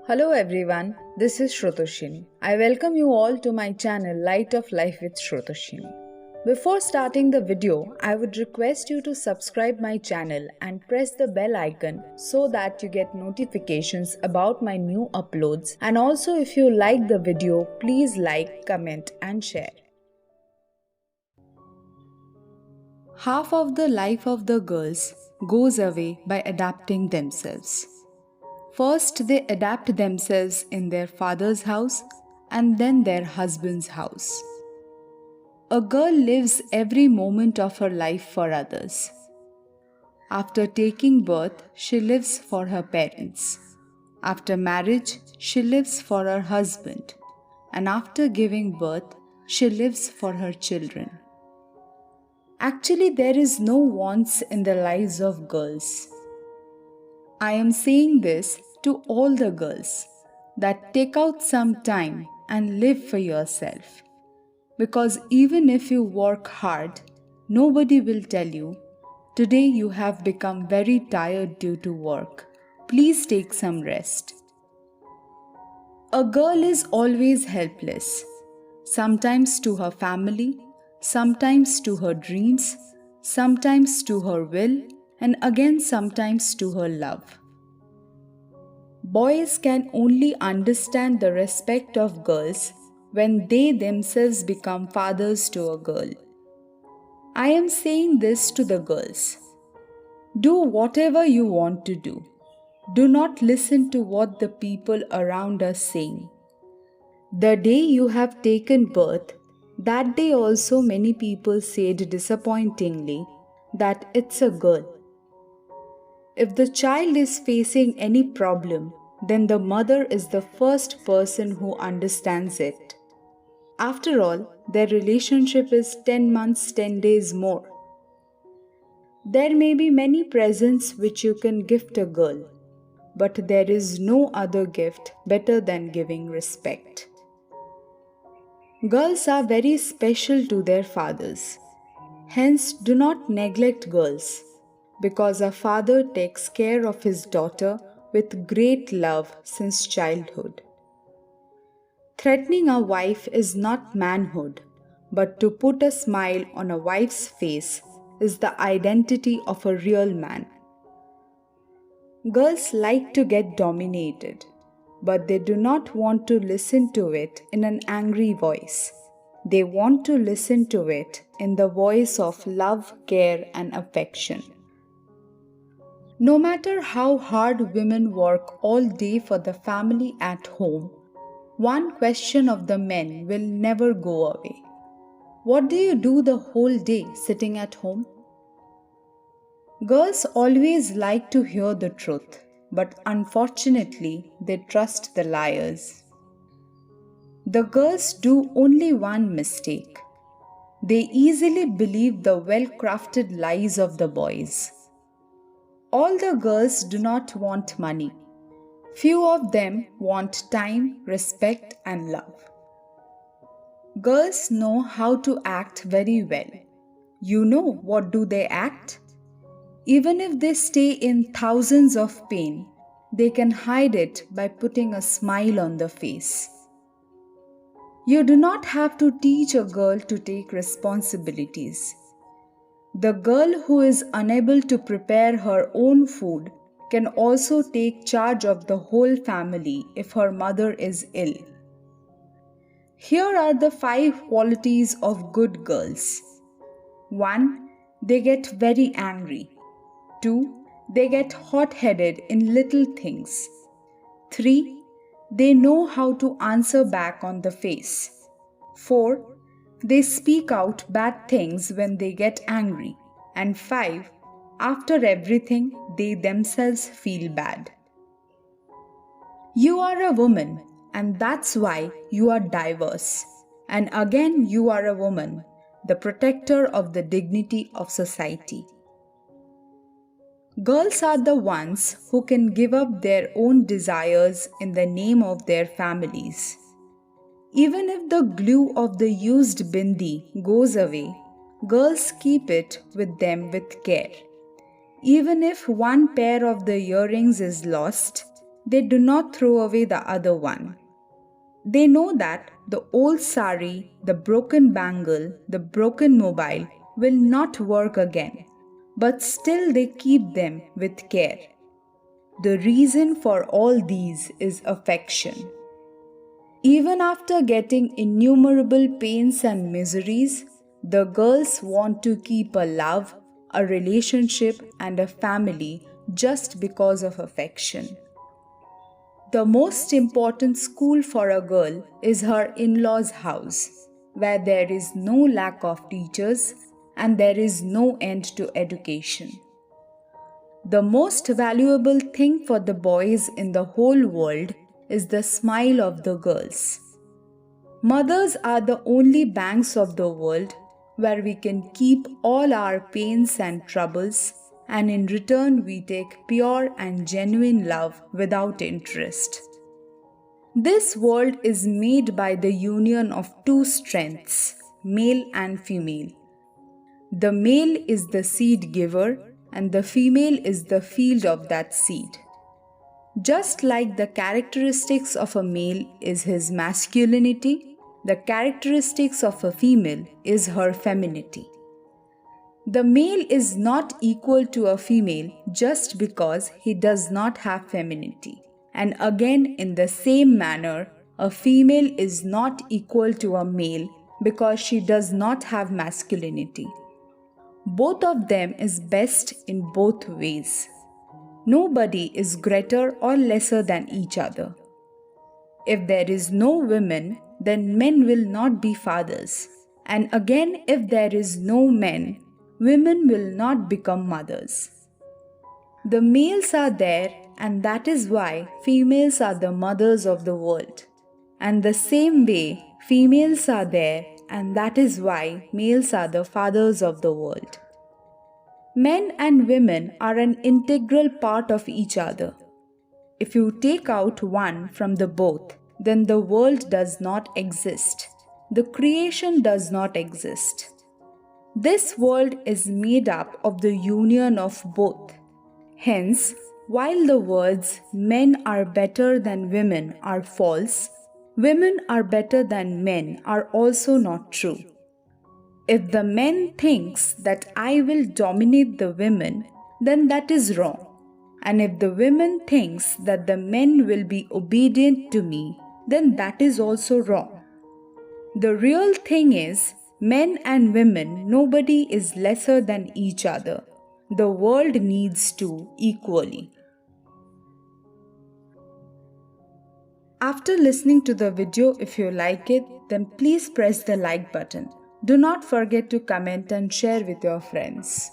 Hello everyone, this is Shrutoshini. I welcome you all to my channel Light of Life with Shrutoshini. Before starting the video, I would request you to subscribe my channel and press the bell icon so that you get notifications about my new uploads, and also if you like the video, please like, comment and share. Half of the life of the girls goes away by adapting themselves. First, they adapt themselves in their father's house and then their husband's house. A girl lives every moment of her life for others. After taking birth, she lives for her parents. After marriage, she lives for her husband. And after giving birth, she lives for her children. Actually, there is no wants in the lives of girls. I am saying this to all the girls that take out some time and live for yourself. Because even if you work hard, nobody will tell you, today you have become very tired due to work. Please take some rest. A girl is always helpless, sometimes to her family, sometimes to her dreams, sometimes to her will, and again sometimes to her love. Boys can only understand the respect of girls when they themselves become fathers to a girl. I am saying this to the girls. Do whatever you want to do. Do not listen to what the people around us saying. The day you have taken birth, that day also many people said disappointingly that it's a girl. If the child is facing any problem, then the mother is the first person who understands it. After all, their relationship is 10 months, 10 days more. There may be many presents which you can gift a girl, but there is no other gift better than giving respect. Girls are very special to their fathers. Hence, do not neglect girls, because a father takes care of his daughter with great love since childhood. Threatening a wife is not manhood, but to put a smile on a wife's face is the identity of a real man. Girls like to get dominated, but they do not want to listen to it in an angry voice. They want to listen to it in the voice of love, care, and affection. No matter how hard women work all day for the family at home, one question of the men will never go away. What do you do the whole day sitting at home? Girls always like to hear the truth, but unfortunately they trust the liars. The girls do only one mistake. They easily believe the well-crafted lies of the boys. All the girls do not want money. Few of them want time, respect, and love. Girls know how to act very well. You know what do they act? Even if they stay in thousands of pain, they can hide it by putting a smile on the face. You do not have to teach a girl to take responsibilities. The girl who is unable to prepare her own food can also take charge of the whole family if her mother is ill. Here are the 5 qualities of good girls. 1. They get very angry. 2. They get hot-headed in little things. 3. They know how to answer back on the face. 4. They speak out bad things when they get angry. And 5. After everything, they themselves feel bad. You are a woman, and that's why you are diverse. And again, you are a woman, the protector of the dignity of society. Girls are the ones who can give up their own desires in the name of their families. Even if the glue of the used bindi goes away, girls keep it with them with care. Even if one pair of the earrings is lost, they do not throw away the other one. They know that the old sari, the broken bangle, the broken mobile will not work again, but still they keep them with care. The reason for all these is affection. Even after getting innumerable pains and miseries, the girls want to keep a love, a relationship, and a family just because of affection. The most important school for a girl is her in-laws' house, where there is no lack of teachers and there is no end to education. The most valuable thing for the boys in the whole world is the smile of the girls. Mothers are the only banks of the world where we can keep all our pains and troubles, and in return we take pure and genuine love without interest. This world is made by the union of two strengths, male and female. The male is the seed giver and the female is the field of that seed. Just like the characteristics of a male is his masculinity, the characteristics of a female is her femininity. The male is not equal to a female just because he does not have femininity. And again, in the same manner, a female is not equal to a male because she does not have masculinity. Both of them is best in both ways. Nobody is greater or lesser than each other. If there is no women, then men will not be fathers. And again, if there is no men, women will not become mothers. The males are there, and that is why females are the mothers of the world. And the same way, females are there, and that is why males are the fathers of the world. Men and women are an integral part of each other. If you take out one from the both, then the world does not exist. The creation does not exist. This world is made up of the union of both. Hence, while the words men are better than women are false, women are better than men are also not true. If the man thinks that I will dominate the women, then that is wrong. And if the woman thinks that the men will be obedient to me, then that is also wrong. The real thing is, men and women, nobody is lesser than each other. The world needs two equally. After listening to the video, if you like it, then please press the like button. Do not forget to comment and share with your friends.